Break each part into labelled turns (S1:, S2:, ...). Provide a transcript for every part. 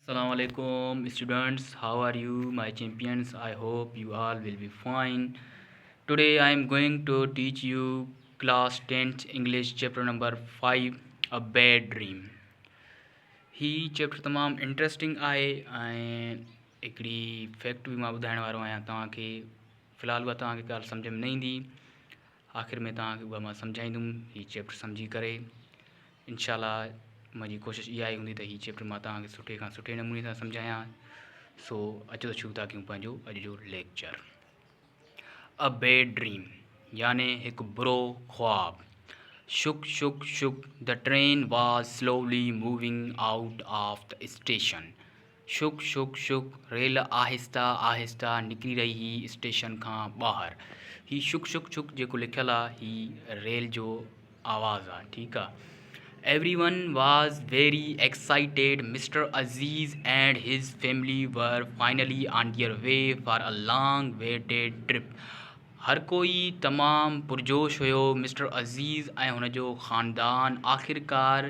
S1: Assalamu alaikum students, how are you my champions? I hope you all will be fine. Today I am going to teach you class 10th English chapter number 5, A Bad Dream. ही chapter तमामु interesting आहे ऐं हिकिड़ी fact बि मां ॿुधाइण वारो आहियां तव्हांखे। फ़िलहालु उहा तव्हांखे ॻाल्हि सम्झ में न ईंदी, आख़िर में तव्हांखे उहा मां सम्झाईंदुमि हीउ चैप्टर सम्झी करे। इंशाल्लाह मुंहिंजी कोशिशि इहा ई हूंदी त हीउ चैप्टर मां तव्हांखे सुठे खां सुठे नमूने सां सम्झायां। सो अचो त शुरू था कयूं पंहिंजो अॼु जो लेक्चर। अ बैड ड्रीम याने हिकु बुरो ख्वाबु। Shuk, shuk, shuk. The train was slowly moving out of the station. शुक शुक शुक रेल आहिस्ता आहिस्ता निकिरी रही ही स्टेशन खां ॿाहिरि। ही शुक शुक शुक जेको लिखियलु आहे ही रेल जो आवाज़ु आहे, ठीकु आहे। Everyone was very excited. Mr. Aziz and his family were finally on their way for a long waited trip. हर कोई तमामु पुरजोश हुयो। मिस्टर अज़ीज़ ऐं हुनजो ख़ानदान आख़िरकार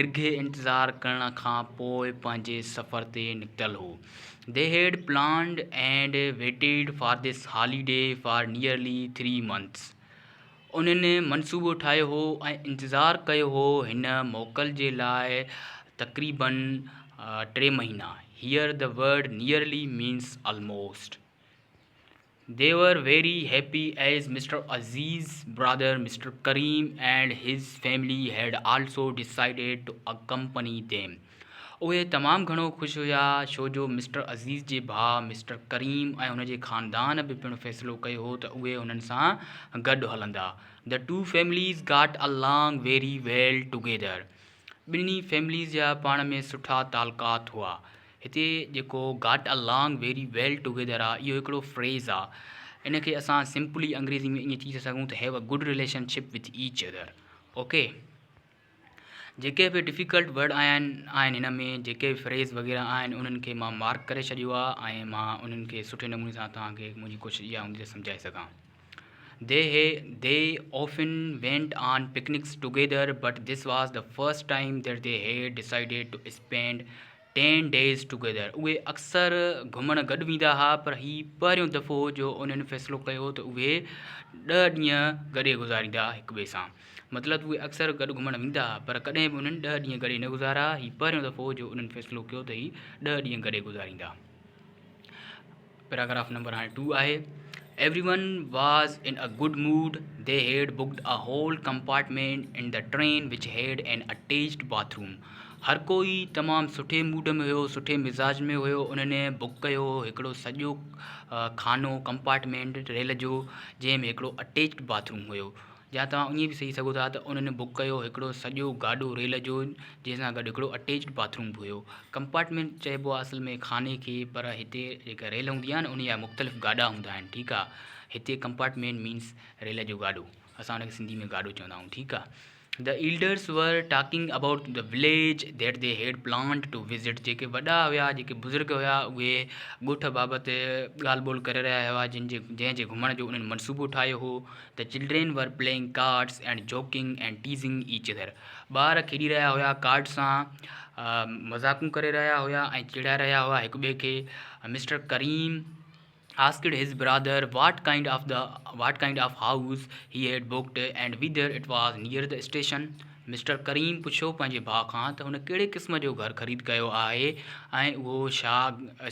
S1: ॾिघे इंतज़ार करण खां पोइ पंहिंजे सफ़र ते निकितल हो। They had planned and waited for this holiday for nearly 3 months. उन्हनि मनसूबो ठाहियो हो ऐं इंतज़ारु कयो हो हिन मोकल जे लाइ तक़रीबन 3 महीना। Here the word nearly means almost. They were very happy as Mr. Aziz's brother Mr. Kareem and his family had also decided to accompany them. उहे तमामु घणो ख़ुशि हुया छो जो मिस्टर अज़ीज़ जे भाउ मिस्टर करीम ऐं हुनजे ख़ानदान बि पिणु फ़ैसिलो कयो हो त उहे हुननि सां गॾु हलंदा। The two families got along very well together. ॿिन्ही फैमिलीज़ जा पाण में सुठा तालुकात हुआ। हिते जेको got along very well together आहे इहो हिकिड़ो फ्रेज़ आहे। इन खे असां सिंपली अंग्रेज़ी में ईअं थी सघूं त have a good relationship with each other. Okay, जेके बि डिफ़िकल्ट वर्ड आहिनि हिन में, जेके बि फ्रेज़ वग़ैरह आहिनि उन्हनि खे मां मार्क करे छॾियो आहे ऐं मां उन्हनि खे सुठे नमूने सां तव्हांखे मुंहिंजी कोशिशि इहा हूंदी त सम्झाए सघां। They often went on picnics together, but this was the first time that they had decided to spend 10 days together. उहे अक्सर घुमण गॾु वेंदा हुआ, पर हीउ पहिरियों दफ़ो हो जो उन्हनि फ़ैसिलो कयो त उहे 10 ॾींहं गॾे गुज़ारींदा हिक ॿिए सां। मतिलबु उहे अक्सर गॾु घुमण वेंदा हुआ पर कॾहिं बि उन्हनि 10 ॾींहं गॾे न गुज़ारा। हीउ पहिरियों दफ़ो हो जो उन्हनि फ़ैसिलो कयो त हीउ 10 ॾींहं गॾे गुज़ारींदा। पैराग्राफ नंबर हाणे 2 आहे। Everyone was in a good mood. They had booked a whole compartment in the train which had an attached bathroom. हर कोई तमामु सुठे मूड में हुयो, सुठे मिज़ाज में हुयो। उन्हनि बुक कयो हिकिड़ो सॼो खानो कंपार्टमेंट रेल जो जंहिंमें हिकिड़ो अटैच्ड बाथरूम हुयो। या तव्हां ईअं बि चई सघो था त उन्हनि बुक कयो हिकिड़ो सॼो गाॾो रेल जो जंहिंसां गॾु हिकिड़ो अटैच्ड बाथरूम बि हुयो। कंपार्टमेंट चइबो आहे असल में खाने खे, पर हिते जेका रेल हूंदी आहे न उन जा मुख़्तलिफ़ गाॾा हूंदा आहिनि, ठीकु आहे। हिते कंपार्टमेंट मीन्स रेल जो गाॾो, असां उनखे सिंधी में गाॾो चवंदा आहियूं, ठीकु आहे। The elders were talking about the village that they had planned to visit. जेके वॾा हुया, जेके बुज़ुर्ग हुया, उहे ॻोठ बाबति ॻाल्हि ॿोल करे रहिया हुआ जंहिंजे घुमण जो उन्हनि मनसूबो ठाहियो हो। The children were playing cards and joking and teasing each other. ॿार खेॾी रहिया हुया कार्ड सां, मज़ाक़ूं करे रहिया हुया ऐं चिड़ाए रहिया हुआ हिक ॿिए खे। Mister Karim asked his brother what kind of house he had booked and whether it was near the station. Mister Karim पुछियो पंहिंजे भाउ खां त हुन कहिड़े क़िस्म जो घरु ख़रीद कयो आहे ऐं उहो छा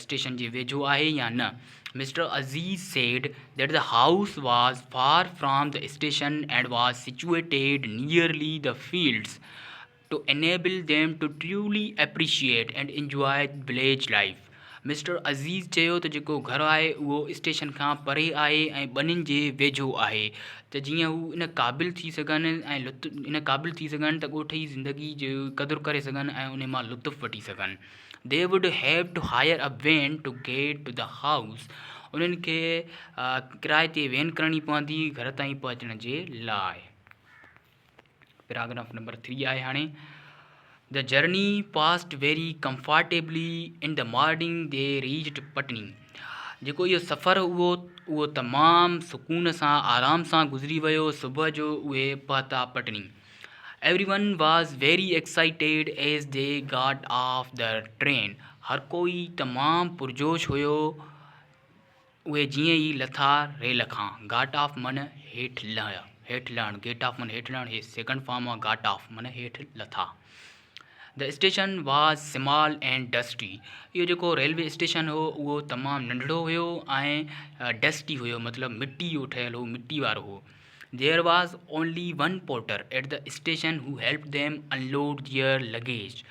S1: स्टेशन जे वेझो आहे या न। Mister Aziz said that the house was far from the station and was situated nearly the fields to enable them to truly appreciate and enjoy village life. Mister Aziz चयो त जेको घरु आहे उहो स्टेशन खां परे आहे ऐं ॿनिनि जे वेझो आहे त जीअं हू इन क़ाबिल थी सघनि ऐं इन क़ाबिल थी सघनि त ॻोठ जी ज़िंदगी जो क़दुरु करे सघनि ऐं उन मां लुत्फ़ु वठी सघनि। They would have to hire a van to get to the house. उन्हनि खे किराए ते वैन करणी पवंदी घर ताईं पहुचण जे लाइ। पैराग्राफ नंबर 3 आहे हाणे। The journey passed very comfortably. In the morning they reached Patni. जेको इहो सफ़रु उहो तमामु सुकून सां आराम सां गुज़री वियो। सुबुह जो उहे पहुता Patni. Everyone was very excited as they got off the train. हर कोई तमामु पुरजोश हुयो। उहे जीअं ई लथा रेल खां। घाट ऑफ मन हेठि लहणु। गेट ऑफ मन हेठि लहणु, हे सेकंड फॉर्म आहे घाट ऑफ मन हेठि लथा। The station was small and dusty. इहो जेको रेलवे स्टेशन हो उहो तमामु नंढड़ो हुयो ऐं डस्टी हुयो, मतिलबु मिट्टी जो ठहियलु हो, मिट्टी वारो हो। There was only one porter at the station who help them unload their luggage.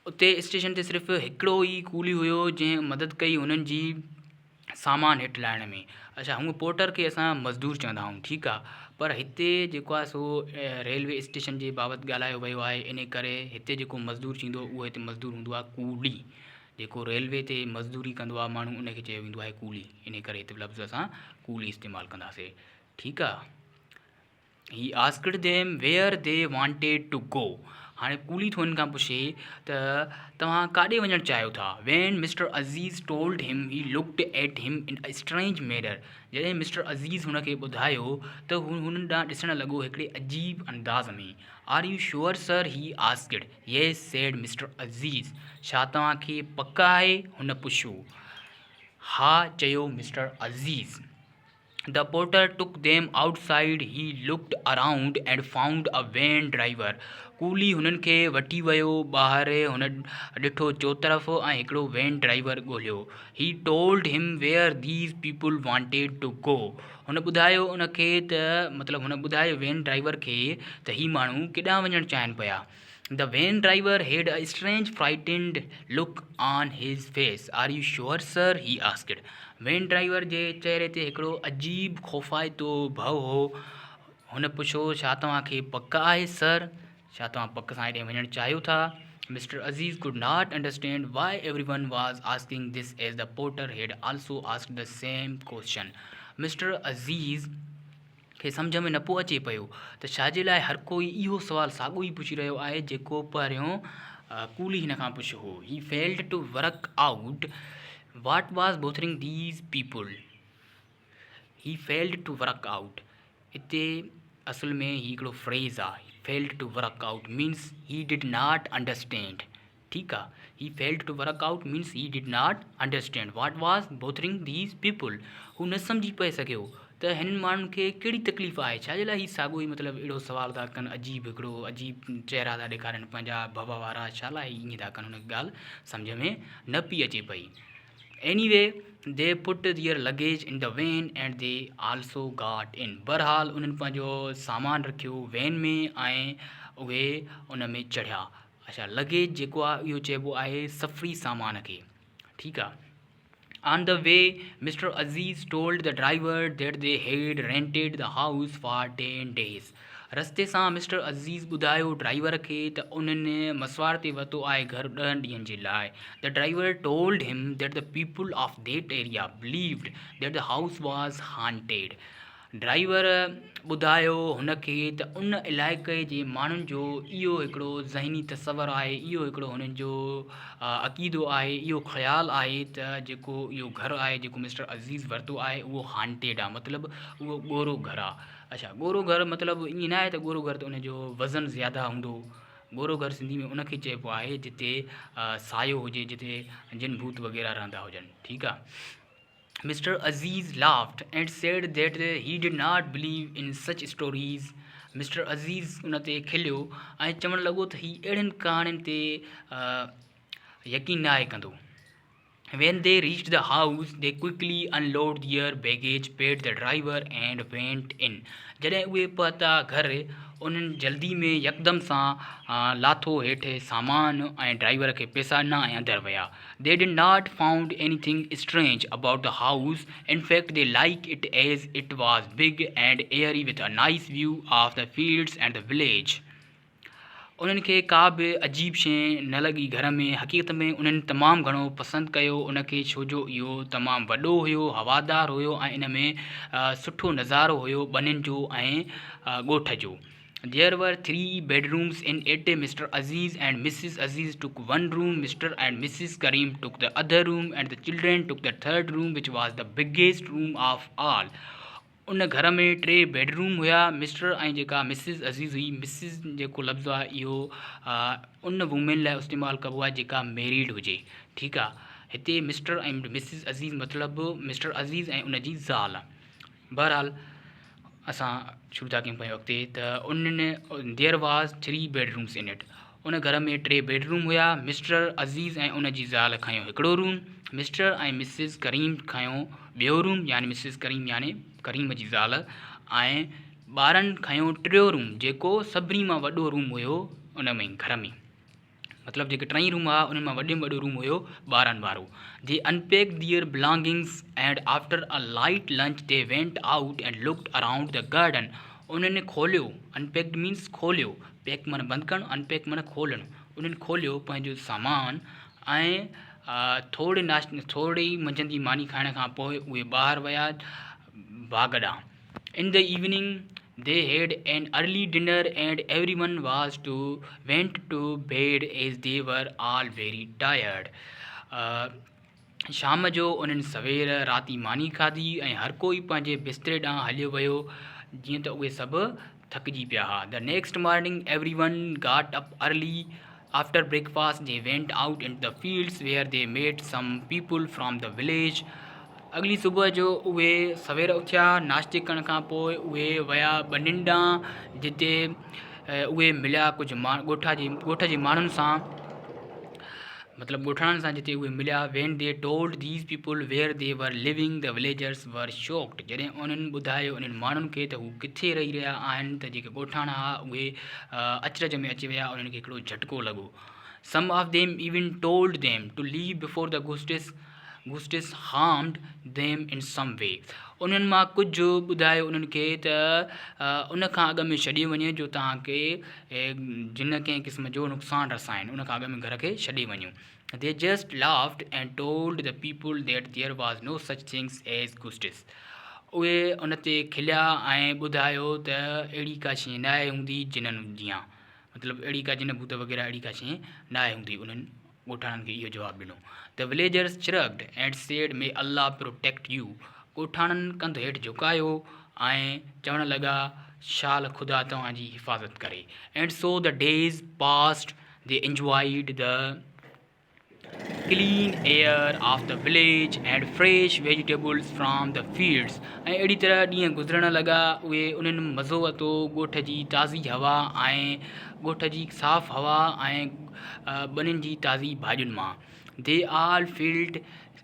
S1: उते स्टेशन ते सिर्फ़ु हिकिड़ो ई कूली हुयो जंहिं मदद कई हुननि जी सामान हेठि लाहिण में। अच्छा, हूअं पोर्टर खे असां मज़दूर चवंदा आहियूं, ठीकु आहे, पर हिते जेको आहे सो रेलवे स्टेशन जे बाबति ॻाल्हायो वियो आहे। इन करे हिते जेको मज़दूर थींदो उहो हिते मज़दूर हूंदो आहे कूली। जेको रेलवे ते मज़दूरी कंदो आहे माण्हू उनखे चयो वेंदो आहे कूली। इन करे हिते लफ़्ज़ असां कूली इस्तेमालु कंदासीं, ठीकु आहे। He asked them where they wanted to गो। हाणे कूली थो हिन खां पुछे त तव्हां काॾे वञणु चाहियो था। Van mister Aziz told him he looked at him in a strange manner. जॾहिं मिस्टर अज़ीज़ हुनखे ॿुधायो त हुन ॾांहुं ॾिसणु लॻो हिकिड़े अजीब अंदाज़ में। Are you sure sir, he asked. Yes said mister Aziz. छा तव्हांखे पक आहे, हुन पुछियो। हा, चयो mister Aziz. The porter took them outside. He looked around and found a van driver. Coolie हुननि खे वठी वियो ॿाहिरि। हुन ॾिठो चोतरफ़ ऐं हिकिड़ो वैन ड्राइवर ॻोल्हियो। He told him where these people wanted to go. हुन ॿुधायो उनखे त मतिलबु हुन ॿुधायो वैन ड्राइवर खे त ही माण्हू केॾांहुं वञणु चाहिनि पिया। The van driver had a strange frightened look on his face. Are you sure sir, he asked. Van driver जे चेहरे ते हिकिड़ो अजीब ख़ौफ़ाइतो भउ हो। हुन पुछो, छा तव्हांखे पक आहे सर, छा तव्हां पक सां हेॾे वञणु चाहियो था। Mister Aziz could not understand why everyone was asking this as the porter had also asked the same question. Mister Aziz खे सम्झ में न पियो अचे पियो त छाजे लाइ हर कोई इहो सुवालु साॻियो ई पुछी रहियो आहे जेको पहिरियों कूली हिन खां पुछियो हो। He failed to work out what was bothering these people. He failed to work out. इते असल में ही हिकिड़ो फ्रेज़ आहे। failed to work out means he did not understand, ठीकु आहे। he failed to work out means he did not understand what was bothering these people. हू न सम्झी पए सघियो त हिननि माण्हुनि खे कहिड़ी तकलीफ़ आहे, छाजे लाइ ही साॻियो ई मतिलबु अहिड़ो सुवाल था कनि, अजीब हिकिड़ो अजीब चहिरा था ॾेखारनि पंहिंजा भव वारा, छा लाइ ईअं था कनि, हुन ॻाल्हि सम्झ में न पई अचे पई। Anyway, they put their luggage in the van and they also got in. बहरहाल उन्हनि पंहिंजो सामान रखियो वैन में ऐं उहे उन में चढ़िया। अच्छा, लगेज जेको आहे इहो चइबो आहे सफ़री सामान खे, ठीकु आहे। On the way, Mr. Aziz told the driver that they had rented the house for 10 days. रस्ते सां मिस्टर अज़ीज़ ॿुधायो ड्राइवर खे त उन्हनि मसवाड़ ते वरितो आहे घर 10 ॾींहंनि जे लाइ। The driver told him that the people of that area believed that the house was haunted. Driver ॿुधायो हुनखे त उन इलाइक़े जे माण्हुनि जो इहो हिकिड़ो ज़हनी तसवर आहे, इहो हिकिड़ो हुननि जो अक़ीदो आहे, इहो ख़्यालु आहे त जेको इहो घरु आहे जेको मिस्टर अज़ीज़ वरितो आहे उहो हांटेड आहे, मतिलबु उहो ॻोरो घरु आहे। अच्छा, ॻोरो घरु मतिलबु ईअं न आहे त ॻोरो घरु त उनजो वज़न ज़्यादा हूंदो। ॻोरो घरु सिंधी में उनखे चइबो आहे जिते सायो हुजे, जिते जिन भूत वग़ैरह रहंदा हुजनि, ठीकु आहे। Mister Aziz laughed and said that he did not believe in such stories. Mister Aziz उन ते खिलियो ऐं चवणु लॻो त ही अहिड़ियुनि कहाणियुनि ते यकीन न आहे कंदो। When they reached the house, they quickly unloaded their baggage, paid the driver and went in. जॾहिं उहे पहुता घर, उन्हनि जल्दी में यकदम सां लाथो हेठि सामान ऐं ड्राइवर खे पैसा ॾिना ऐं अंदरि विया। They did not found anything strange about the house. In fact, they liked it as it was big and airy with a nice view of the fields and the village. उन्हनि खे का बि अजीब शइ न लॻी घर में। हक़ीक़त में उन्हनि तमामु घणो पसंदि कयो उनखे, छो जो इहो तमामु वॾो हुयो, हवादार हुयो ऐं इन में सुठो नज़ारो हुयो ॿनियुनि जो ऐं ॻोठ जो। There were 3 bedrooms in it. Mr. Aziz and Mrs. Aziz took one room. Mr. and Mrs. Karim took the other room, and the children took the third room, which was the biggest room of all. उन घर में 3 bedroom हुआ। Mister ऐं जेका Mrs अज़ीज़ हुई, Mrs जेको लफ़्ज़ु आहे इहो उन वूमेन लाइ इस्तेमालु कबो आहे जेका मैरिड हुजे। ठीकु आहे, हिते मिस्टर ऐं मिसिस अज़ीज़ मतिलबु मिस्टर अज़ीज़ ऐं उन जी ज़ाल। बहरहाल असां शुरू था कयूं पंहिंजे अॻिते त उन्हनि देयर वाज़ 3 बेडरूम्स इन इट। उन घर में 3 बेडरूम हुआ। मिस्टर अज़ीज़ ऐं उन जी ज़ाल खयो हिकिड़ो रूम, मिस्टर ऐं मिसिस करीम खयो ॿियो रूम, यानी मिसिस करीम यानी करीम जी ज़ाल, ऐं ॿारनि खयो टियों रूम जेको सभिनी मां वॾो रूम हुयो उन में घर में। मतलब जेके 3 रूम हुआ उन में वॾे में वॾो रूम हुयो ॿारनि वारो। They unpacked their belongings and after a light lunch they went out and looked around the garden. उन्होंने खोलियो, अनपैक्ड मीन्स खोलियो, पैक माना बंदि करणु, अनपैक माना खोलणु। उन्हनि खोलियो पंहिंजो सामान ऐं थोरी मंझंदि जी मानी खाइण खां पोइ उहे ॿाहिरि विया बाग ॾांहुं। In the evening, they had an early dinner and everyone went to bed as they were all very tired. शाम जो उन्हनि सवेर राति मानी खाधी ऐं हर कोई पंहिंजे बिस्तरे ॾांहुं हलियो वियो जीअं त उहे सभु थकिजी पिया हुआ। The next morning everyone got up early. After breakfast, they went out into the fields where they met some people from the village. अगली सुबुह जो उहे सवेर उथिया, नाश्ते करण खां पोइ उहे विया ॿनिनि ॾांहुं जिते उहे मिलिया कुझु ॻोठ जे माण्हुनि सां, मतिलबु ॻोठाणनि सां जिते उहे मिलिया। When they told these people where they were living the villagers were shocked. जॾहिं उन्हनि ॿुधायो उन्हनि माण्हुनि खे त हू किथे रही रहिया आहिनि त जेके ॻोठाणा हुआ उहे अचरज में अची विया, उन्हनि खे हिकिड़ो झटको लॻो। Some of them even told them to leave before the ghosts harmed them in some वे। उन्हनि मां कुझु ॿुधायो उन्हनि खे त उन खां अॻु में छॾे वञे जो तव्हांखे जिन कंहिं क़िस्म जो नुक़सानु रसाइनि, उन खां अॻु में घर खे छॾे वञो। They just laughed and told the people that there was no such things age गुस्टिस। उहे उन ते खिलिया ऐं ॿुधायो त अहिड़ी का शइ न आहे हूंदी जिन्हनि जीअं, मतिलबु अहिड़ी का जिन भूत वग़ैरह अहिड़ी का शइ न आहे हूंदी। उन्हनि ॻोठाणनि खे इहो जवाबु ॾिनो। The villagers chuckled and said may Allah protect you. ॻोठाणनि कंधु हेठि झुकायो ऐं चवणु लॻा शाल ख़ुदा तव्हांजी हिफ़ाज़त करे। And so the days passed, the enjoyed the clean air of the village and fresh vegetables from the fields. ऐं अहिड़ी तरह ॾींहं गुज़रण लॻा, उहे उन्हनि मज़ो वरितो ॻोठ जी ताज़ी हवा ऐं ॻोठ जी साफ़ हवा ऐं ॿनिनि जी ताज़ी भाॼियुनि मां। They all field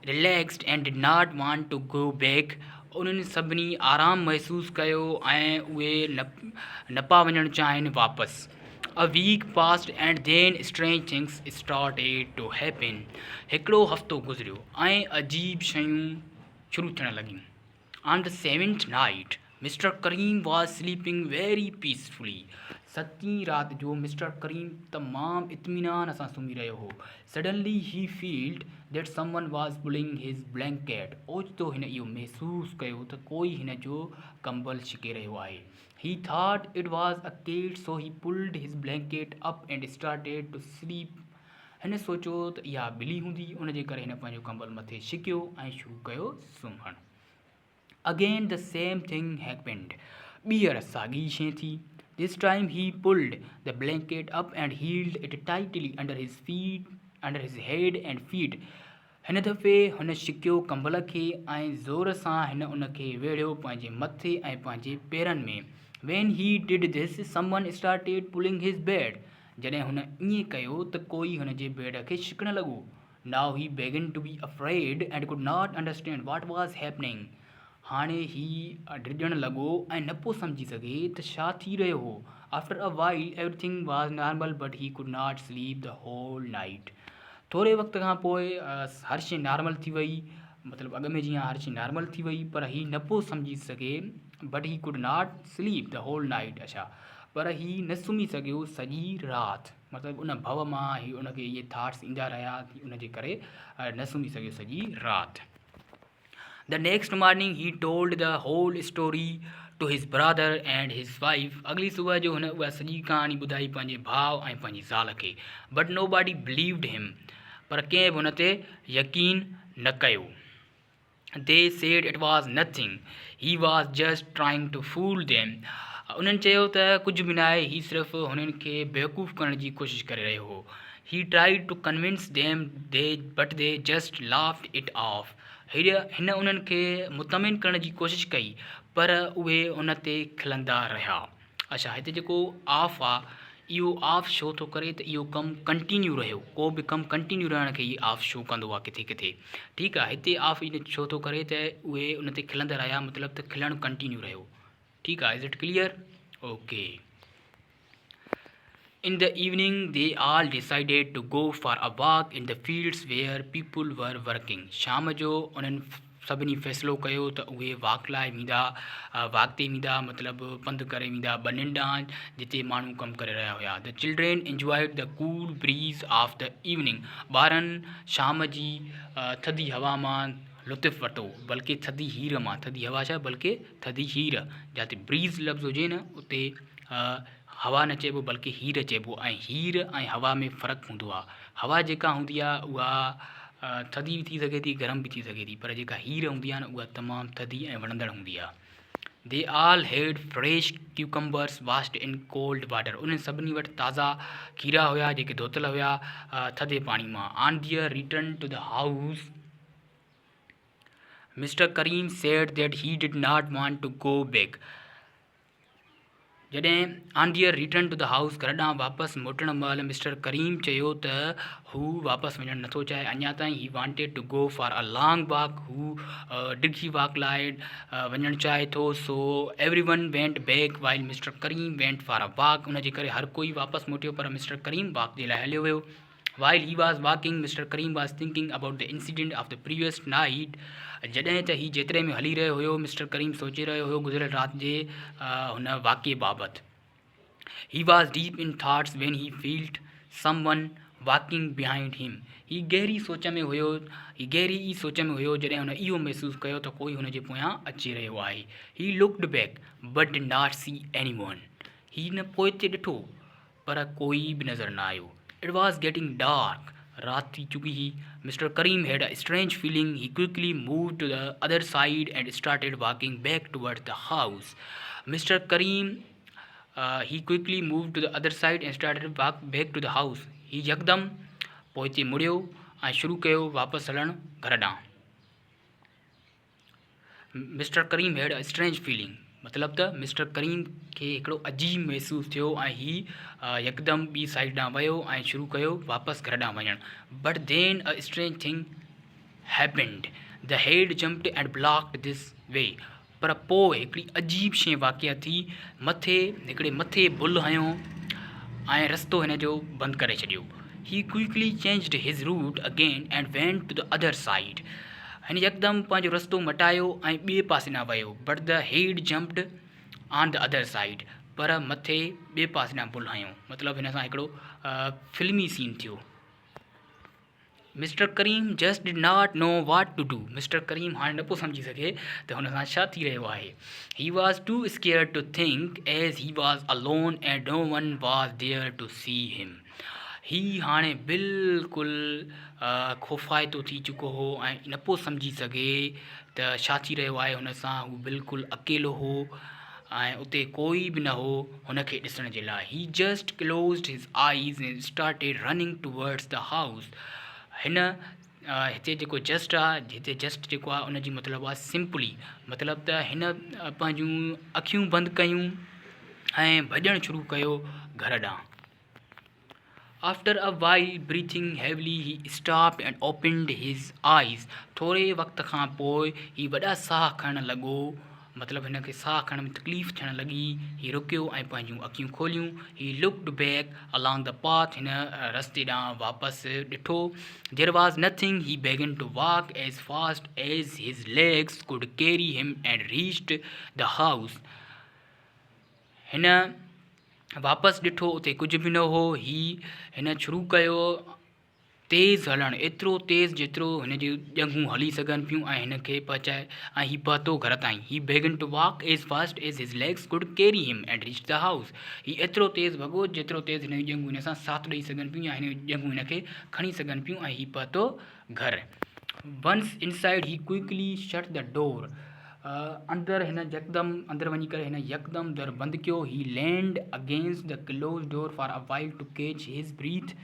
S1: relaxed and did not want to go back. उन्हनि सभिनी आराम महसूसु कयो ऐं उहे न पिया वञणु चाहिनि वापसि। A week passed and then strange things started to happen. हिकिड़ो हफ़्तो गुज़रियो ऐं अजीब शयूं शुरू थियण लॻियूं। On the 7th night, Mr. Kareem was sleeping very peacefully. 7वीं रात जो मिस्टर करीम तमामु इत्मीनान सां सुम्ही रहियो हो। Suddenly he felt that someone was pulling his blanket. ओचितो हिन इहो महसूसु कयो त कोई हिन जो कंबल छिके रहियो आहे। He thought it was a cat, so he pulled his blanket up and started to sleep. हिन सोचियो त इहा ॿिली हूंदी, उन जे करे हिन पंहिंजो कंबल मथे छिकियो ऐं शुरू कयो सुम्हणु। Again the same thing happened. ॿीहर साॻी शइ थी। This time he pulled the blanket up and held it tightly under his head and feet. हिन दफ़े हुन छिकियो कंबल खे ऐं ज़ोर सां हिन उन खे वेढ़ियो पंहिंजे मथे ऐं पंहिंजे पेरनि में। When he did this, someone started pulling his bed. जॾहिं हुन ईअं कयो त कोई हुन जे बेड खे छिकणु लॻो। Now he began to be afraid and could not understand what was happening. हाणे ही डिॼणु लॻो ऐं न पियो सम्झी सघे त छा थी रहियो हो। After a while, everything was normal, but he could not sleep the whole night. थोरे वक़्त खां पोइ हर शइ नॉर्मल थी वई, मतिलबु अॻु में जीअं हर शइ नॉर्मल थी वई, पर ही न पियो सम्झी सघे। But he could not sleep the whole night. अच्छा, पर ही न सुम्ही सघियो सॼी राति, मतिलबु उन भव मां ही उनखे इहे थाट्स ईंदा रहिया, उन जे करे न सुम्ही सघियो सॼी राति। The next morning he told the whole story to his brother and his wife. अगली सुबुह जो हुन उहा सॼी कहाणी ॿुधाई पंहिंजे भाउ ऐं पंहिंजी ज़ाल खे। बट नो बॉडी बिलीव्ड हिम, पर कंहिं बि हुन ते यकीन न कयो। They said it was nothing. He was just trying to fool them. उन्हनि चयो त कुझु बि न आहे, ही सिर्फ़ु हुननि खे बेवकूफ़ करण जी कोशिशि करे रहियो हो. He tried to convince them, but they just laughed it off. हिन उन्हनि खे मुतमिन करण जी कोशिशि कई, पर उहे उन ते खिलंदा रहिया. अच्छा, हिते जेको ऑफ आहे, इहो ऑफ शो थो करे त इहो कमु कंटिन्यू रहियो. को बि कमु कंटिन्यू रहण खे इहो ऑफ शो कंदो आहे किथे किथे. ठीकु आहे. हिते ऑफ इन छो थो करे त उहे उन ते खिलंदा रहिया, मतिलबु त खिलणु कंटिन्यू रहियो. ठीकु आहे. Is it clear? Okay. In the evening, they all decided to go for a walk in the fields where people were working. शाम जो उन्हनि सभिनी फ़ैसिलो कयो त उहे वॉक लाइ वेंदा, वॉक ते वेंदा, मतिलबु पंधु करे वेंदा ॿनिनि ॾांहुं जिते माण्हू कमु करे रहिया हुया. The children enjoyed the cool bridge of the evening. ॿारनि शाम जी थधी हवा मां लुत्फ़ वरितो, बल्कि थधी हीर मां. थधी हवा छा, बल्कि थधी हीर. जिते ब्रीज़ लफ़्ज़ हुजे न, उते हवा न चइबो बल्कि हीर चइबो. ऐं हीर ऐं हवा में फ़र्क़ु हूंदो आहे. हवा जेका हूंदी आहे उहा थधी बि थी सघे थी, गरम बि थी सघे थी, पर जेका हीर हूंदी आहे न, उहा तमामु थधी ऐं वणंदड़ हूंदी आहे. दे ऑल हैड fresh cucumbers washed in cold water. उन्हनि सभिनी वटि ताज़ा खीरा हुया जेके धोतल हुया थधे पाणी मां. On their return to the house, mister Karim said that he did not want to go back. जॾहिं on their return to the house, घर ॾांहुं वापसि मोटण महिल मिस्टर करीम चयो त हू वापसि वञणु नथो चाहे अञा ताईं. He wanted to go for a long walk. हू डिघी वॉक लाइ वञणु चाहे थो. So everyone went back while mister Karim went for a walk. उनजे करे हर कोई वापसि मोटियो, पर मिस्टर करीम वॉक जे लाइ हलियो वियो. While he was walking, Mr. Kareem was thinking about the incident of the previous night. जॾहिं त ही जेतिरे में हली रहियो हुयो, मिस्टर करीम सोचे रहियो हुयो गुज़िरियल राति जे हुन वाक़िए बाबति. He was deep in thoughts when he felt someone walking behind him. ही गहरी सोच में हुयो जॾहिं हुन इहो महसूसु कयो त कोई हुन जे पोयां अची रहियो आहे. He looked back but did not see anyone. ही न पोइ ते ॾिठो पर कोई बि नज़र न आयो. It was getting dark. रात थी चुकी ही. Mr. Kareem had a strange feeling. He quickly moved to the other side and started walking back towards the house. Mr. Kareem he quickly moved to the other side and started walk back to the house. ही यकदम पोइ ते मुड़ियो ऐं शुरू कयो वापसि हलणु घर ॾांहुं. Mister Karim had a strange feeling, मतिलबु त मिस्टर करीम खे हिकिड़ो अजीब महसूसु थियो ऐं ही यकदम ॿी साइड ॾांहुं वियो ऐं शुरू कयो वापसि घर ॾांहुं वञणु. But then a strange thing happened. The head jumped and blocked this way. पर पोइ हिकिड़ी अजीब शइ वाक़िया थी. हिकिड़े मथे बुल हयो ऐं रस्तो हिन जो बंदि करे छॾियो. He quickly changed his route again and went to the other side. हिन यकदमि पंहिंजो रस्तो मटायो ऐं ॿिए पासे ॾांहुं वियो. But the head jumped on the other side. पर मथे ॿिए पासे ॾांहुं बुल हयो. मतिलबु हिन सां हिकिड़ो फिल्मी सीन थियो. Mister Karim just did not know what to do. Mister Karim हाणे न पियो सम्झी सघे त हुन सां छा थी रहियो आहे. He was too scared to think as he was alone and no one was there to see him. ही हाणे बिल्कुलु ख़ौफ़ाइतो थी चुको हो ऐं न पियो सम्झी सघे त छा थी रहियो आहे हुन सां. हू बिल्कुलु अकेलो हो ऐं उते कोई बि न हो हुनखे ॾिसण जे लाइ. ही जस्ट क्लोज्ड हिज eyes and started running towards the house. हिन हिते जेको जस्ट आहे, हिते जस्ट जेको आहे उनजी मतिलबु आहे सिंपली, मतिलबु त हिन पंहिंजूं अखियूं बंदि कयूं ऐं भॼणु शुरू कयो घर ॾांहुं. After a while, breathing heavily, he stopped and opened his eyes. थोरे वक़्त खां पोइ ही वॾा साह खणणु लॻो, मतिलबु हिन खे साह खणण में तकलीफ़ थियणु लॻी. ही रुकियो ऐं पंहिंजूं अखियूं खोलियूं. He looked back along the path. हिन रस्ते ॾांहुं वापसि ॾिठो. There was nothing. He began to walk as fast as his legs could carry him and reached the house. हिन वापसि ॾिठो, उते कुझु बि न हो. हिन शुरू कयो तेज़ हलणु, एतिरो तेज़ जेतिरो हिन जूं ॼंघूं हली सघनि पियूं ऐं हिन खे पहुचाए ऐं हीउ पहुतो घर ताईं. He began to walk as fast as his legs could carry him and reach the house. हीउ एतिरो तेज़ भॻो जेतिरो तेज़ हिन जूं ॼंघूं हिन सां साथ ॾेई सघनि पियूं या हिन जूं ॼंघूं हिन खे खणी सघनि पियूं ऐं हीउ पहुतो घरु. Once inside, he quickly shut the door. अंदर हिन यकदम अंदर वञी करे हिन यकदम दर बंदि कयो. He leaned against the closed door for a while to catch his breath,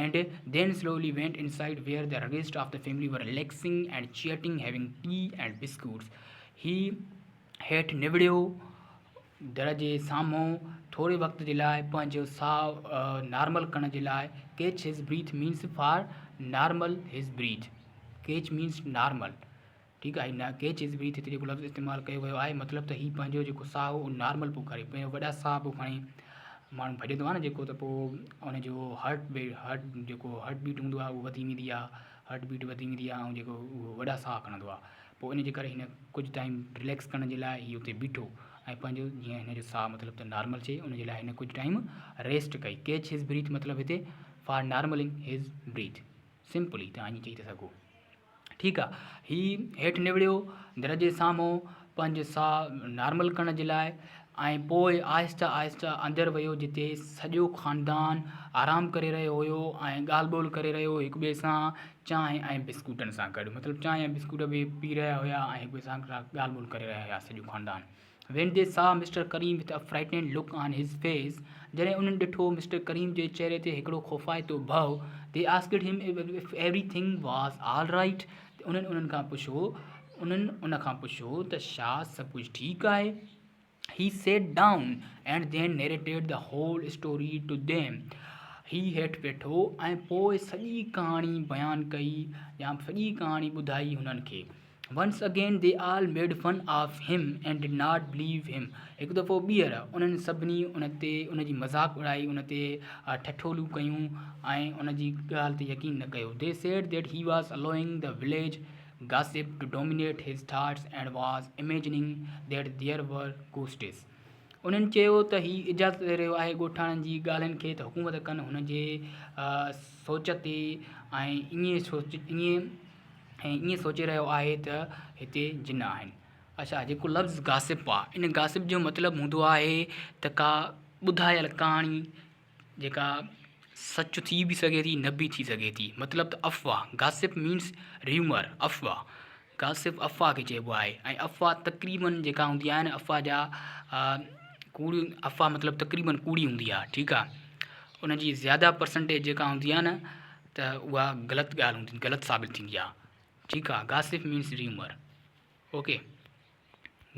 S1: and then slowly went inside where the rest of the family were relaxing and chatting, having tea and biscuits. He हेठि निबड़ियो दर जे साम्हूं थोरे वक़्त जे लाइ पंहिंजो साहु normal करण जे लाइ. कैच हिज ब्रीथ मीन्स फॉर नॉर्मल हिज ब्रीथ. Catch means normal. ठीकु आहे. न कैच हिज ब्रीथ हिते जेको लफ़्ज़ इस्तेमालु कयो वियो आहे मतिलबु त हीउ पंहिंजो जेको साहु उहो नॉर्मल पियो करे, पंहिंजो वॾा साहु पियो खणे. माण्हू भॼंदो आहे न जेको, त पोइ उनजो हर्ट जेको हार्ट बीट हूंदो आहे उहो वधी वेंदी आहे. हार्ट बीट वधी वेंदी आहे ऐं जेको उहो वॾा साहु खणंदो आहे. पोइ इन जे करे हिन कुझु टाइम रिलैक्स करण जे लाइ हीउ हुते बीठो ऐं पंहिंजो जीअं हिन जो साहु मतिलबु त नॉर्मल थिए उन जे लाइ हिन कुझु टाइम रेस्ट कई. कैच हिज ब्रीथ मतिलबु हिते फॉर नॉर्मलिंग हिज ब्रीथ. सिंपली तव्हां ईअं चई था सघो. ठीकु आहे. हीउ हेठि निबड़ियो दर जे साम्हूं पंहिंजो साहु नॉर्मल करण जे लाइ ऐं पोइ आहिस्ता आहिस्ता अंदरि वियो जिते सॼो ख़ानदान आराम करे रहियो हुयो ऐं ॻाल्हि ॿोल करे रहियो हिक ॿिए सां चांहि ऐं बिस्कुटनि सां गॾु. मतिलबु चांहि ऐं बिस्कुट बि पी रहिया हुया ऐं हिक ॿिए सां ॻाल्हि ॿोल करे रहिया हुया सॼो ख़ानदान. When they saw Mr. Kareem with a frightened look on his face, जॾहिं उन्हनि ॾिठो मिस्टर करीम जे चहिरे ते हिकिड़ो ख़ौफ़ाइतो भउ, they asked him if everything was all right. उन्हनि उन खां पुछो त छा सभु कुझु ठीकु आहे. He sat down and then narrated the whole story to them. ही हेठि वेठो ऐं पोइ सॼी कहाणी बयानु कई या सॼी कहाणी ॿुधाई हुननि खे. Once again they all made fun of him and did not believe him. हिकु दफ़ो ॿीहर उन्हनि सभिनी उन जी मज़ाक उड़ाई, उन ते ठठोलियूं कयूं ऐं उन जी ॻाल्हि ते यकीन न कयो. They said that he was allowing the village gossip to dominate his thoughts and was imagining that there were ghosts. उन्हनि चयो त हीउ इजाज़त ॾेई रहियो आहे ॻोठाणनि जी ॻाल्हियुनि खे त हुकूमत कनि हुन जे सोच ते ऐं ईअं सोचे रहियो आहे त हिते जिन आहिनि. अच्छा, जेको लफ़्ज़ गासिप आहे इन गासिप जो मतिलबु हूंदो आहे त का ॿुधायल कहाणी जेका सच थी बि सघे थी न बि थी सघे थी. मतिलबु त अफ़वाह. गासिप मीन्स र्यूमर. अफ़वाह. गासिप अफ़वाह खे चइबो आहे ऐं अफ़वाह तक़रीबन जेका हूंदी आहे न अफ़वाह जा कूड़ी. अफ़वाह मतिलबु तक़रीबन कूड़ी हूंदी आहे. ठीकु आहे. उन जी ज़्यादा परसेंटेज जेका हूंदी आहे न त उहा ग़लति ॻाल्हि हूंदी, ग़लति साबित थींदी आहे. ठीकु आहे. गासिप मीन्स र्यूमर. ओके.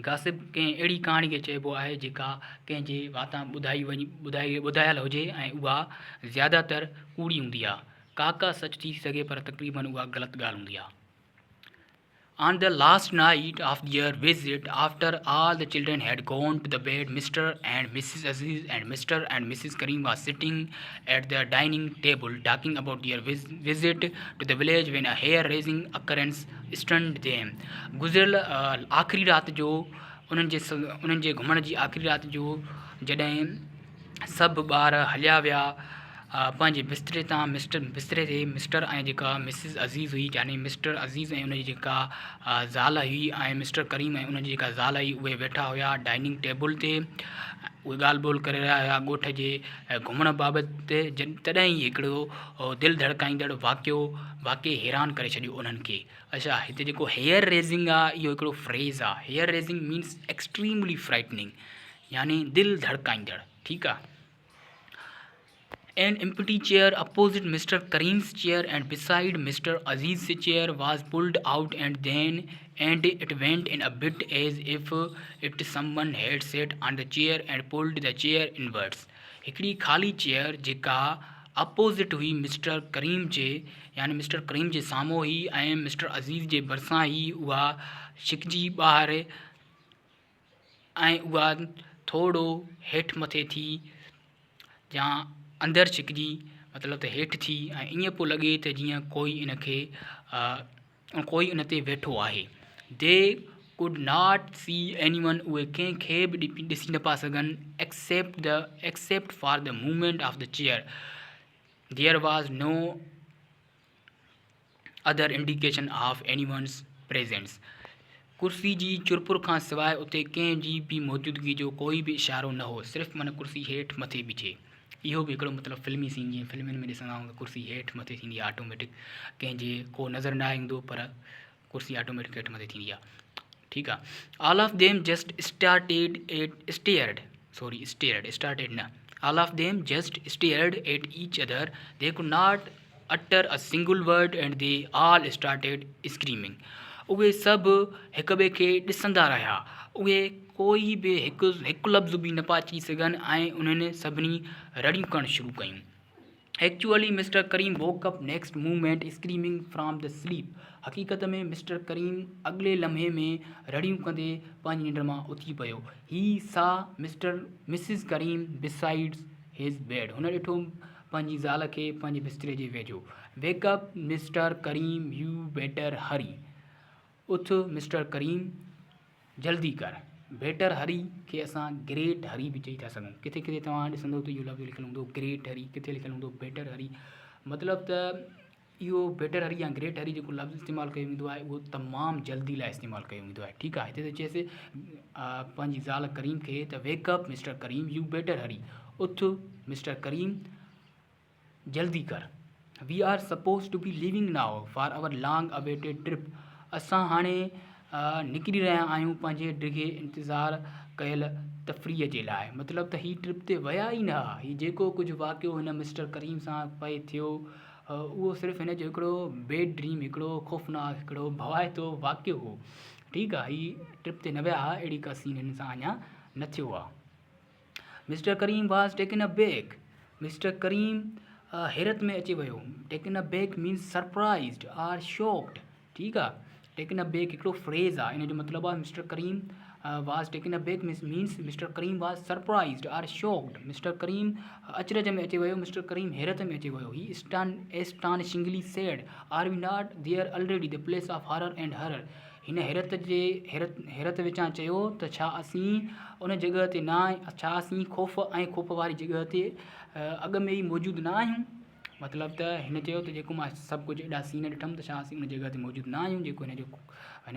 S1: गासिप कंहिं अहिड़ी कहाणी खे चइबो आहे जेका कंहिंजे वातां ॿुधायल हुजे ऐं उहा ज़्यादातर कूड़ी हूंदी आहे. का सच थी सघे पर तक़रीबन उहा ग़लति ॻाल्हि हूंदी आहे. On the last night of their visit, after all the children had gone to the bed, Mr. and Mrs. Aziz and Mr. and Mrs. Kareem was sitting at the dining table talking about their visit to the village when a hair-raising occurrence stunned them. गुज़िरियल आख़िरी राति जो उन्हनि जे घुमण जी आख़िरी राति जो जॾहिं सभु ॿार हलिया विया पंहिंजे बिस्तरे तां बिस्तरे ते मिस्टर ऐं जेका मिसिस अज़ीज़ हुई यानी मिस्टर अज़ीज़ ऐं उनजी जेका ज़ाल हुई ऐं मिस्टर करीम ऐं उनजी जेका ज़ाल हुई उहे वेठा हुया डाइनिंग टेबल ते. उहे ॻाल्हि ॿोल करे रहिया हुया ॻोठ जे घुमण बाबति ते. तॾहिं ई हिकिड़ो दिलि धड़काईंदड़ वाक़िए हैरान करे छॾियो उन्हनि खे. अच्छा, हिते जेको हेयर रेज़िंग आहे इहो हिकिड़ो फ्रेज़ आहे. Hair raising means extremely frightening यानी दिलि धड़काईंदड़. ठीकु आहे. An empty chair opposite Mr. Kareem's chair and beside Mr. Aziz's chair was pulled out and it went in a bit as if someone had sat on the chair and pulled the chair inwards. हिकिड़ी ख़ाली chair जेका opposite हुई mister करीम जे यानी mister करीम जे साम्हूं हुई ऐं mister अज़ीज़ जे भरिसां ही उहा छिकिजी ॿाहिरि ऐं उहा थोरो हेठि मथे थी या अंदरि छिकिजी मतिलबु त हेठि थी ऐं ईअं पियो लॻे त जीअं कोई इन ते वेठो आहे. They could not see anyone. उहे कंहिंखे बि ॾिसी न पिया सघनि except for the movement of the chair. There was no other indication of anyone's presence. कुर्सी जी चुरपुर खां सवाइ उते कंहिंजी बि मौजूदगी जो कोई बि इशारो न हो. सिर्फ़ु मन कुर्सी हेठि मथे बीठे. इहो भी हिकिड़ो मतिलबु फिल्मी सीन जीअं फिल्मनि में ॾिसंदा आहियूं कुर्सी हेठि मथे थींदी आहे ऑटोमेटिक, कंहिंजे को नज़र न ईंदो पर कुर्सी ऑटोमेटिक हेठि मथे थींदी आहे। ठीक है। All of them just started na. All of them just stared at each other. They could not utter a single word and they all started screaming. उहे सभु हिक ॿिए खे ॾिसंदा रहिया, उहे कोई बि हिकु लफ़्ज़ बि न पिया अची सघनि ऐं उन्हनि सभिनी रड़ियूं करणु शुरू कयूं। Actually, Mr. Kareem woke up next moment screaming from the sleep. हक़ीक़त में मिस्टर करीम अॻिले लम्हे में रड़ियूं कंदे पंहिंजी निंड मां उथी पियो। He saw Mrs. Kareem beside his bed. हुन ॾिठो पंहिंजी ज़ाल खे पंहिंजे बिस्तरे जे वेझो। Wake up, Mr. Kareem, you better hurry. उथ मिस्टर करीम, जल्दी कर। बेटर हरी खे असां ग्रेट हरी भी चई था सघूं। किथे किथे तव्हां ॾिसंदो त इहो लफ़्ज़ लिखियलु हूंदो ग्रेट हरी, किथे लिखियलु हूंदो बेटर हरी। मतिलबु त इहो बेटर हरी या ग्रेट हरी जेको लफ़्ज़ इस्तेमालु कयो वेंदो आहे उहो तमामु जल्दी लाइ इस्तेमालु कयो वेंदो आहे। ठीकु आहे। हिते त चएसि पंहिंजी ज़ाल करीम खे त wake up mister Karim, you better hurry, उथ मिस्टर करीम, जल्दी कर। We are suppose to be living now for our long awaited trip. असां हाणे निकिरी रहिया आहियूं पंहिंजे डिघे इंतज़ारु कयल तफ़रीह जे लाइ। मतिलबु त हीअ ट्रिप ते विया ई न हुआ। हीअ जेको कुझु वाक़ियो हिन मिस्टर करीम सां पए थियो उहो सिर्फ़ु हिन जो हिकिड़ो बेड ड्रीम, हिकिड़ो ख़ौफ़नाक, हिकिड़ो भवाइतो वाक़ियो हो। ठीकु आहे। हीअ ट्रिप ते न विया हुआ, अहिड़ी का सीन हिन सां अञा न थियो आहे। Mister Karim was taken aback. Mister Karim हैरत में अची वियो। Taken aback means surprised or shocked. ठीकु आहे। टेकन अ बैक हिकिड़ो फ्रेज़ आहे, इन जो मतिलबु आहे mister Karim was taken aback means mister Karim was surprised or shocked. Mister Karim अचरज में अची वियो, मिस्टर करीम हैरत में अची वियो। ही astonishingly said, are we not there already, the place of horror and horror। हिन हैरत विचां चयो त छा असीं उन जॻह ते न आहियूं, छा असीं ख़ौफ़ ऐं ख़ौफ़ वारी जॻह ते अॻ में ई मौजूदु न आहियूं। मतिलबु त हिन चयो त जेको मां सभु कुझु एॾा सीन ॾिठमि त छा असीं उन जॻह ते मौजूदु न आहियूं जेको हिन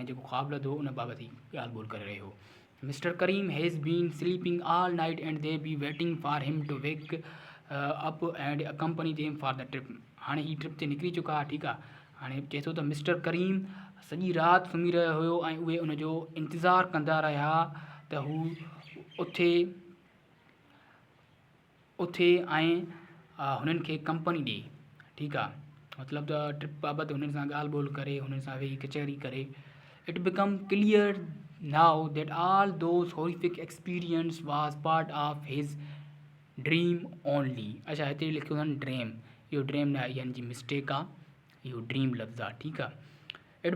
S1: जेको ख़्वाबु लधो उन बाबति ई ॻाल्हि ॿोल करे रहियो। Mister Karim has been sleeping all night and they be waiting for him to wake up and accompany them for the trip. हाणे ही ट्रिप ते निकिरी चुका। ठीकु आहे। हाणे चए थो त मिस्टर करीम सॼी राति सुम्ही रहियो हुयो ऐं उहे उनजो इंतज़ारु कंदा रहिया त हू उथे ऐं हुननि खे कंपनी ॾिए। ठीकु आहे। मतिलबु त ट्रिप बाबति हुननि सां ॻाल्हि ॿोल करे, हुननि सां वेही कचहरी करे। It become clear now that all those horrific experience was part of हिज ड्रीम ओनली। अच्छा, हिते लिखियो अथनि ड्रीम, इहो ड्रीम न आहे, यानी जी मिस्टेक आहे, इहो ड्रीम लफ़्ज़ आहे। ठीकु आहे। It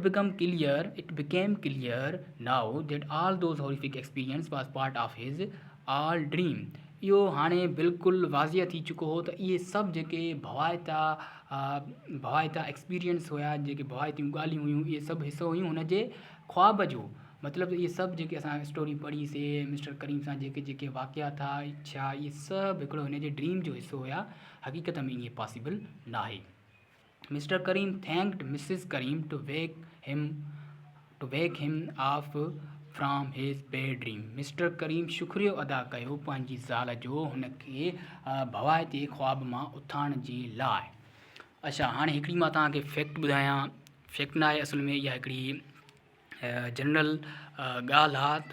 S1: became clear now that all those horrific experience was part of हिज ऑल ड्रीम। इहो हाणे बिल्कुलु वाज़िह थी चुको हो त इहे सभु जेके भवाइता एक्सपीरियंस हुया, जेके भवाइतियूं ॻाल्हियूं हुयूं, इहे सभु हिसो हुयूं हुनजे ख़्वाब जो। मतिलबु इहे सभु जेके असां स्टोरी पढ़ीसीं मिस्टर करीम सां जेके वाक़िया था छा, इहे सभु हिकिड़ो हिन जे ड्रीम जो हिसो हुया। हक़ीक़त में ईअं पॉसिबल न आहे। Mister Karim thanked missus Karim to wake him off from his bad dream. Mister Karim शुक्रियो अदा कयो पंहिंजी ज़ाल जो हुनखे भवाइते ख़्वाब मां उथाइण जे लाइ। अच्छा, हाणे हिकिड़ी मां तव्हांखे फैक्ट ॿुधायां। फैक्ट न आहे, असल में इहा हिकिड़ी जनरल ॻाल्हि आहे त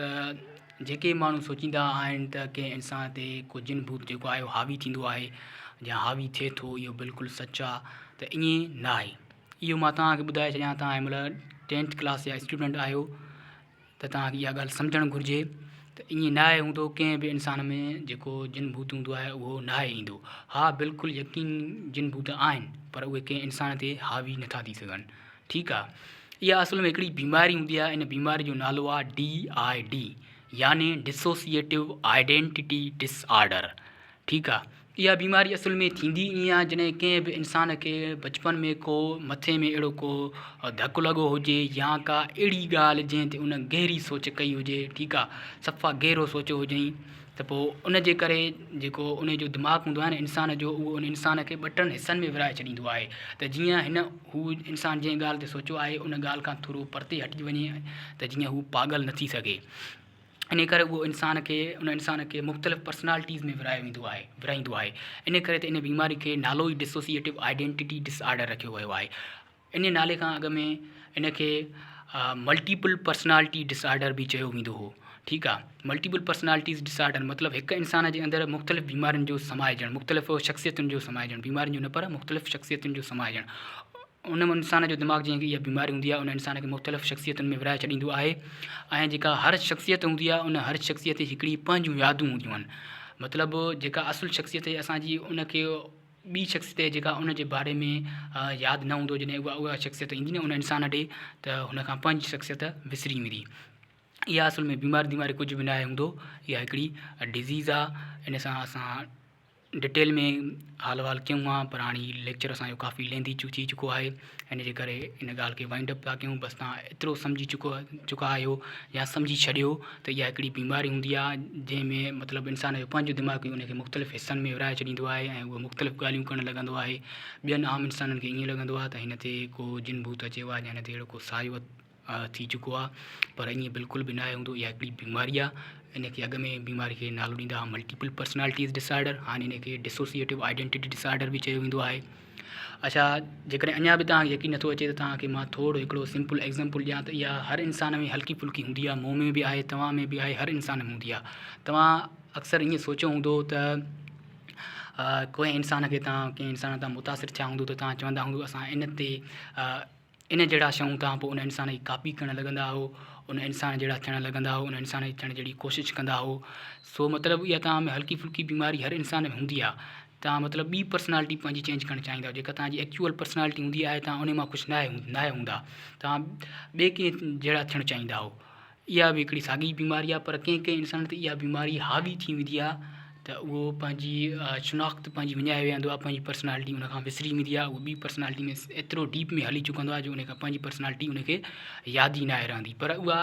S1: जेके माण्हू सोचींदा आहिनि त कंहिं इंसान ते को जिन भूत जेको आहे हावी थींदो आहे या हावी थिए थो, इहो बिल्कुलु सच आहे त ईअं न आहे। इहो मां तव्हांखे ॿुधाए छॾियां। तव्हां हिन महिल 10th क्लास जा स्टूडेंट आहियो त तव्हांखे इहा ॻाल्हि सम्झणु घुरिजे त ईअं न आहे हूंदो कंहिं बि इंसान में जेको जिन भूत हूंदो आहे उहो न आहे ईंदो। हा, बिल्कुलु यकीन जिन भूत आहिनि पर उहे कंहिं इंसान ते हावी नथा थी सघनि। ठीकु आहे। इहा असल में हिकिड़ी बीमारी हूंदी आहे। इन बीमारी जो नालो आहे DID, यानी डिसोसिएटिव आइडेंटिटी डिसऑर्डर। ठीकु आहे। इहा बीमारी असल में थींदी ईअं आहे जॾहिं कंहिं बि इंसान खे बचपन में को मथे में अहिड़ो को धकु लॻो हुजे या का अहिड़ी ॻाल्हि जंहिं ते उन गहरी सोच कई हुजे। ठीकु आहे। सफ़ा गहरो सोचियो हुजईं त पोइ उन जे करे जेको उन जो दिमाग़ु हूंदो आहे न इंसान जो, उहो उन इंसान खे 2 हिसनि में विराए छॾींदो आहे त जीअं हू इंसान जंहिं ॻाल्हि ते सोचियो आहे उन ॻाल्हि खां थोरो परते हटिजी वञे त जीअं हू पागल न थी सघे। इन करे उहो इंसान खे मुख़्तलिफ़ पर्सनालिटीज़ में विराईंदो आहे। इन करे त इन बीमारी खे नालो ई डिसोसिएटिव आइडेंटिटी डिसऑर्डर रखियो वियो आहे। इन नाले खां अॻु में इन खे मल्टीपल पर्सनालिटी डिसऑर्डर बि चयो वेंदो हो। ठीकु आहे, मल्टीपल पर्सनालिटीज़ डिसऑर्डर मतिलबु हिकु इंसान जे अंदरि मुख़्तलिफ़ बीमारियुनि जो समाइजणु, मुख़्तलिफ़ शख़्सियतुनि जो समाइजणु, बीमारियुनि जो न पर मुख़्तलिफ़ शख़्सियतुनि जो समाइजणु। उन इंसान जो दिमाग़ जीअं कि इहा बीमारी हूंदी आहे, उन इंसान खे मुख़्तलिफ़ शख़्सियतुनि में विराए छॾींदो आहे। ऐं जेका हर शख़्सियत हूंदी आहे, उन हर शख़्सियत जी हिकिड़ी पंहिंजूं यादूं हूंदियूं आहिनि। मतिलबु जेका असुलु शख़्सियत असांजी, उनखे ॿी शख़्सियत जेका उन जे बारे में यादि न हूंदो, जॾहिं उहा शख़्सियत ईंदी न उन इंसान ॾे, त हुन खां पंहिंजी शख़्सियत विसरी वेंदी। इहा असुल में बीमारी कुझु बि न आहे हूंदो, इहा हिकिड़ी डिज़ीज़ आहे। इन सां असां डिटेल में हाल वाल कयूं आहे, पर हाणे लेक्चर असांजो काफ़ी लेंदी थी चुको आहे। इन जे करे इन ॻाल्हि खे वाइंड अप था कयूं। बसि तव्हां एतिरो सम्झी चुका आहियो या सम्झी छॾियो त इहा हिकिड़ी बीमारी हूंदी आहे, जंहिंमें मतिलबु इंसान जो पंहिंजो दिमाग़ उनखे मुख़्तलिफ़ हिसनि में विराए छॾींदो आहे ऐं उहो मुख़्तलिफ़ ॻाल्हियूं करणु लॻंदो आहे। ॿियनि आम इंसाननि खे ईअं लॻंदो आहे त हिन ते को जिन भूत अचेव आहे या हिन ते अहिड़ो को सायो थी चुको आहे, पर ईअं बिल्कुलु बि न आहे हूंदो। इहा हिकिड़ी बीमारी आहे। इनखे अॻु में बीमारी खे नालो ॾींदा हुआ मल्टीपल पर्सनालिटीज़ डिसऑर्डर, हाणे इनखे डिसोसिएटिव आइडेंटिटी डिसऑर्डर बि चयो वेंदो आहे। अच्छा, जेकॾहिं अञा बि तव्हांखे यकीन नथो अचे त तव्हांखे मां थोरो हिकिड़ो सिंपल एग्ज़ाम्पल ॾियां त इहा हर इंसान में हल्की फुल्की हूंदी आहे। मूं में बि आहे, तव्हां में बि आहे, हर इंसान में हूंदी आहे। तव्हां अक्सर ईअं सोचियो हूंदो त कंहिं इंसान खे तव्हां कंहिं इंसान तां मुतासिर थिया हूंदो त तव्हां चवंदा हूंदो असां इन जहिड़ा शयूं था, पोइ उन इंसान जी कापी करणु लॻंदा हो, उन इंसान जहिड़ा थियणु लॻंदा हो, उन इंसान जी थियण जहिड़ी कोशिशि कंदा हो। सो मतिलबु इहा तव्हां में हल्की फुल्की बीमारी हर इंसान में हूंदी आहे। तव्हां मतिलबु ॿी पर्सनालिटी पंहिंजी चेंज करणु चाहींदा, जेका तव्हांजी एक्चुअल पर्सनालिटी हूंदी आहे, तव्हां उन मां कुझु न हूंदा, तव्हां ॿिए कंहिं जहिड़ा थियणु चाहींदा हो। इहा बि हिकिड़ी साॻी बीमारी आहे, पर कंहिं इंसान ते इहा बीमारी हावी थी वेंदी आहे त उहो पंहिंजी शिनाख़्त पंहिंजी विञाए वेंदो आहे, पंहिंजी पर्सनालिटी उन खां विसरी वेंदी आहे। उहो ॿी पर्सनालिटी में एतिरो डीप में हली चुकंदो आहे जो उन खां पंहिंजी पर्सनालिटी उनखे यादि ई न आहे रहंदी, पर उहा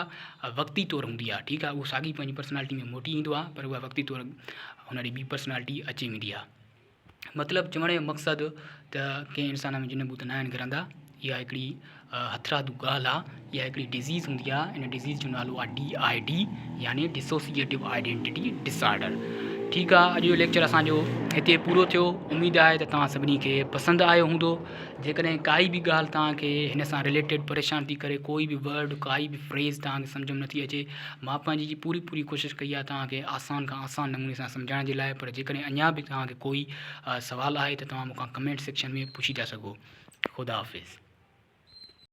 S1: वक़्ती तौरु हूंदी आहे। ठीकु आहे, उहो साॻी पंहिंजी पर्सनालिटी में मोटी ईंदो आहे, पर उहा वक़्ती तौरु हुन ॾी ॿी पर्सनालिटी अची वेंदी आहे। मतिलबु चवण जो मक़सदु त कंहिं इंसान में जिन भूत न आहिनि घिरंदा, इहा हिकिड़ी हथरादू ॻाल्हि आहे। इहा हिकिड़ी डिज़ीज़ हूंदी आहे। इन डिज़ीज़ जो नालो आहे DID, यानी डिसोसिएटिव आइडेंटिटी डिसऑर्डर। ठीकु आहे, अॼु जो लेक्चर असांजो हिते पूरो थियो। उमेदु आहे त तव्हां सभिनी खे पसंदि आयो हूंदो। जेकॾहिं काई बि ॻाल्हि तव्हांखे हिन सां रिलेटेड परेशान थी करे, कोई बि वर्ड, काई बि फ्रेज़ तव्हांखे सम्झ में नथी अचे, मां पंहिंजी पूरी कोशिशि कई आहे तव्हांखे आसान खां आसान नमूने सां सम्झाइण जे लाइ। पर जेकॾहिं अञा बि तव्हांखे कोई सवाल आहे त तव्हां मूंखां कमेंट सेक्शन में पुछी था सघो। ख़ुदा हाफ़िज़।